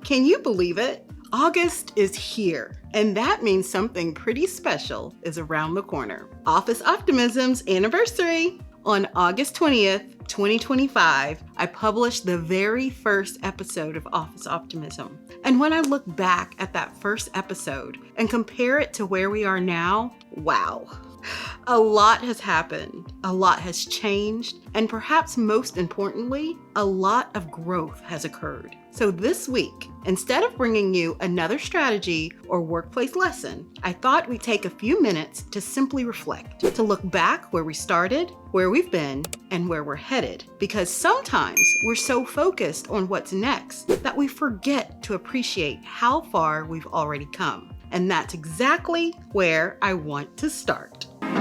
Can you believe it? August is here, and that means something pretty special is around the corner. Office Optimism's anniversary. On August 20th, 2025, I published the very first episode of Office Optimism. And when I look back at that first episode and compare it to where we are now, wow. A lot has happened, a lot has changed, and perhaps most importantly, a lot of growth has occurred. So this week, instead of bringing you another strategy or workplace lesson, I thought we'd take a few minutes to simply reflect, to look back where we started, where we've been, and where we're headed. Because sometimes we're so focused on what's next that we forget to appreciate how far we've already come. And that's exactly where I want to start. 3,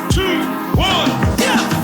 2, 1, yeah!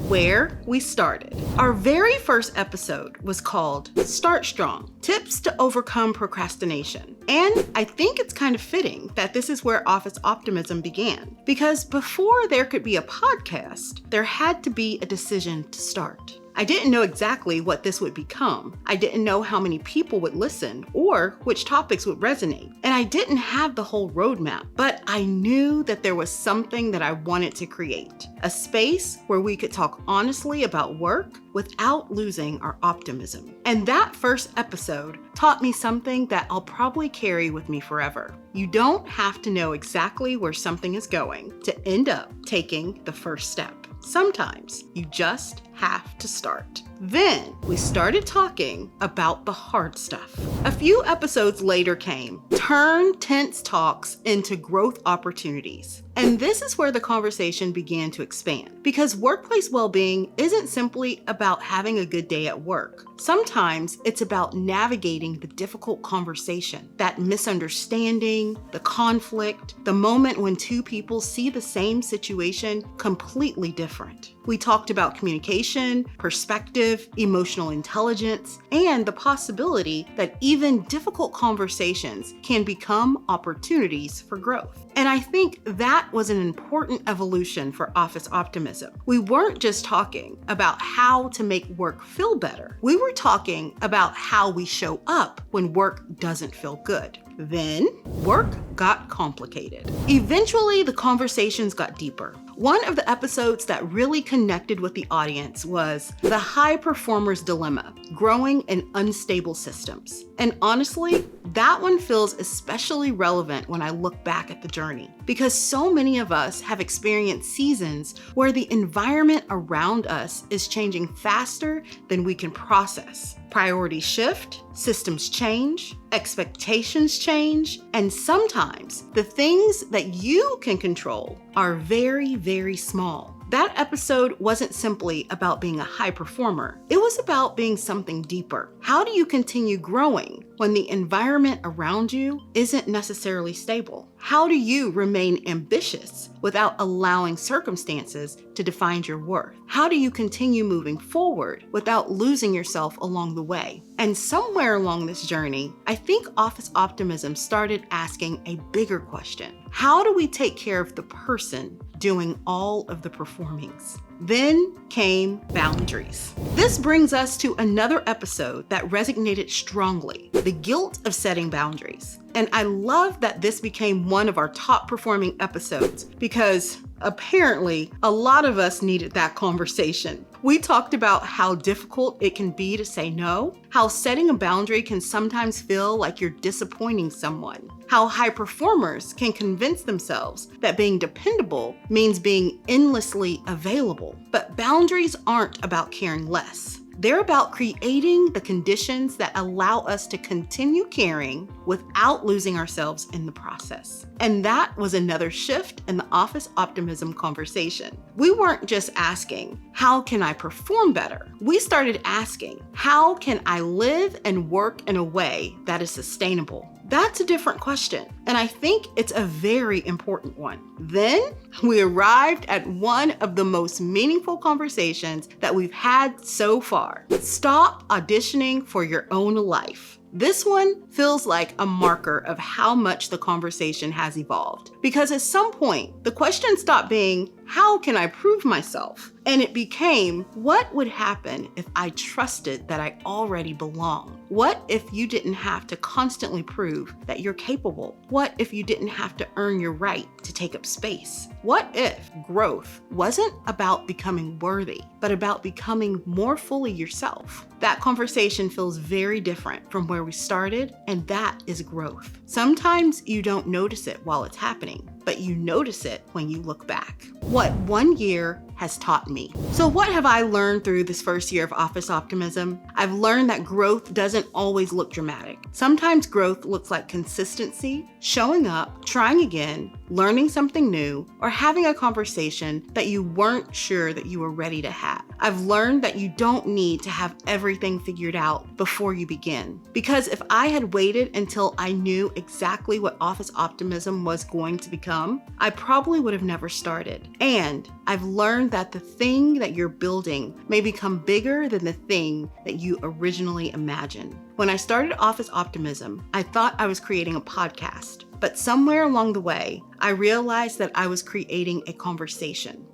Where we started. Our very first episode was called Start Strong, Tips to Overcome Procrastination. And I think it's kind of fitting that this is where Office Optimism began, because before there could be a podcast, there had to be a decision to start. I didn't know exactly what this would become. I didn't know how many people would listen or which topics would resonate. And I didn't have the whole roadmap, but I knew that there was something that I wanted to create. A space where we could talk honestly about work without losing our optimism. And that first episode taught me something that I'll probably carry with me forever. You don't have to know exactly where something is going to end up taking the first step. Sometimes you just have to start. Then we started talking about the hard stuff. A few episodes later came, turn tense talks into growth opportunities. And this is where the conversation began to expand, because workplace well-being isn't simply about having a good day at work. Sometimes it's about navigating the difficult conversation, that misunderstanding, the conflict, the moment when two people see the same situation completely different. We talked about communication, perspective, emotional intelligence, and the possibility that even difficult conversations can become opportunities for growth. And I think that was an important evolution for Office Optimism. We weren't just talking about how to make work feel better. We were talking about how we show up when work doesn't feel good. Then work got complicated. Eventually, the conversations got deeper. One of the episodes that really connected with the audience was The High Performer's Dilemma, Growing in Unstable Systems. And honestly, that one feels especially relevant when I look back at the journey, because so many of us have experienced seasons where the environment around us is changing faster than we can process. Priorities shift, systems change, expectations change, and sometimes the things that you can control are very, very small. That episode wasn't simply about being a high performer. It was about being something deeper. How do you continue growing when the environment around you isn't necessarily stable? How do you remain ambitious without allowing circumstances to define your worth? How do you continue moving forward without losing yourself along the way? And somewhere along this journey, I think Office Optimism started asking a bigger question. How do we take care of the person doing all of the performings? Then came boundaries. This brings us to another episode that resonated strongly, the guilt of setting boundaries. And I love that this became one of our top performing episodes because apparently a lot of us needed that conversation. We talked about how difficult it can be to say no, how setting a boundary can sometimes feel like you're disappointing someone, how high performers can convince themselves that being dependable means being endlessly available. But boundaries aren't about caring less. They're about creating the conditions that allow us to continue caring without losing ourselves in the process. And that was another shift in the Office Optimism conversation. We weren't just asking, how can I perform better? We started asking, how can I live and work in a way that is sustainable? That's a different question, and I think it's a very important one. Then we arrived at one of the most meaningful conversations that we've had so far. Stop auditioning for your own life. This one feels like a marker of how much the conversation has evolved. Because at some point, the question stopped being, how can I prove myself? And it became, what would happen if I trusted that I already belong? What if you didn't have to constantly prove that you're capable? What if you didn't have to earn your right to take up space? What if growth wasn't about becoming worthy, but about becoming more fully yourself? That conversation feels very different from where we started, and that is growth. Sometimes you don't notice it while it's happening, but you notice it when you look back. What 1 year has taught me. So what have I learned through this first year of Office Optimism? I've learned that growth doesn't always look dramatic. Sometimes growth looks like consistency, showing up, trying again, learning something new, or having a conversation that you weren't sure that you were ready to have. I've learned that you don't need to have everything figured out before you begin. Because if I had waited until I knew exactly what Office Optimism was going to become, I probably would have never started. And I've learned that the thing that you're building may become bigger than the thing that you originally imagined. When I started Office Optimism, I thought I was creating a podcast. But somewhere along the way, I realized that I was creating a conversation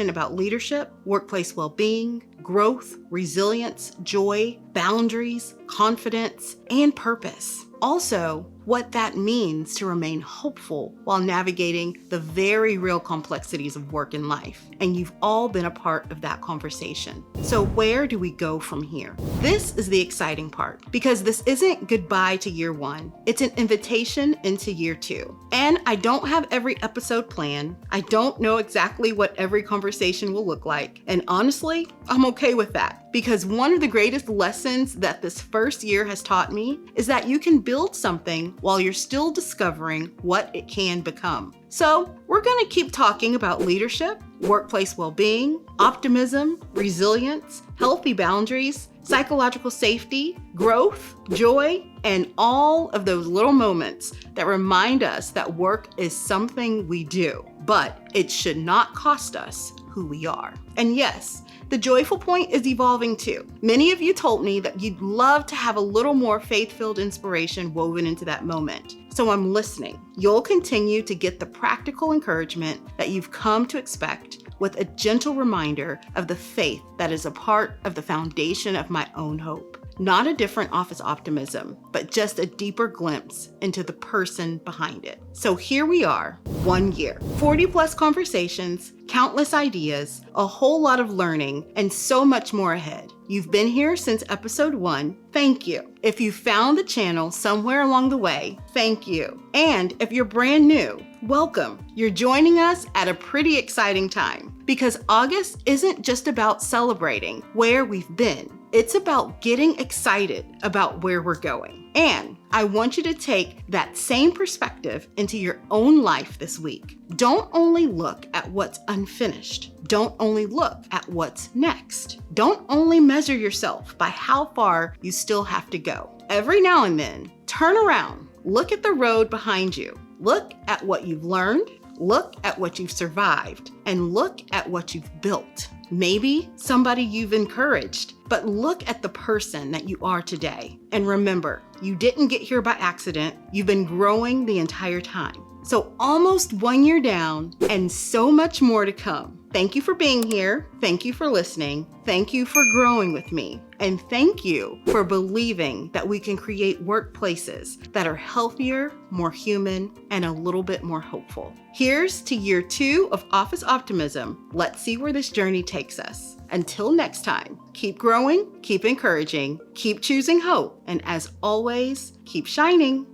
about leadership, workplace well-being, growth, resilience, joy, boundaries, confidence, and purpose. Also, what that means to remain hopeful while navigating the very real complexities of work and life. And you've all been a part of that conversation. So where do we go from here? This is the exciting part, because this isn't goodbye to year 1. It's an invitation into year 2. And I don't have every episode planned. I don't know exactly what every conversation will look like. And honestly, I'm okay with that, because one of the greatest lessons that this first year has taught me is that you can build something while you're still discovering what it can become. So we're going to keep talking about leadership, workplace well-being, optimism, resilience, healthy boundaries, psychological safety, growth, joy, and all of those little moments that remind us that work is something we do, but it should not cost us who we are. And yes, the joyful point is evolving too. Many of you told me that you'd love to have a little more faith-filled inspiration woven into that moment. So I'm listening. You'll continue to get the practical encouragement that you've come to expect, with a gentle reminder of the faith that is a part of the foundation of my own hope. Not a different Office Optimism, but just a deeper glimpse into the person behind it. So here we are, 1 year, 40 plus conversations, countless ideas, a whole lot of learning, and so much more ahead. You've been here since episode 1. Thank you. If you found the channel somewhere along the way, thank you. And if you're brand new, welcome. You're joining us at a pretty exciting time, because August isn't just about celebrating where we've been. It's about getting excited about where we're going. And I want you to take that same perspective into your own life this week. Don't only look at what's unfinished. Don't only look at what's next. Don't only measure yourself by how far you still have to go. Every now and then, turn around, look at the road behind you. Look at what you've learned, look at what you've survived, and look at what you've built. Maybe somebody you've encouraged, but look at the person that you are today. And remember, you didn't get here by accident. You've been growing the entire time. So almost 1 year down and so much more to come. Thank you for being here. Thank you for listening. Thank you for growing with me. And thank you for believing that we can create workplaces that are healthier, more human, and a little bit more hopeful. Here's to year 2 of Office Optimism. Let's see where this journey takes us. Until next time, keep growing, keep encouraging, keep choosing hope, and as always, keep shining.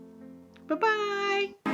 Bye-bye.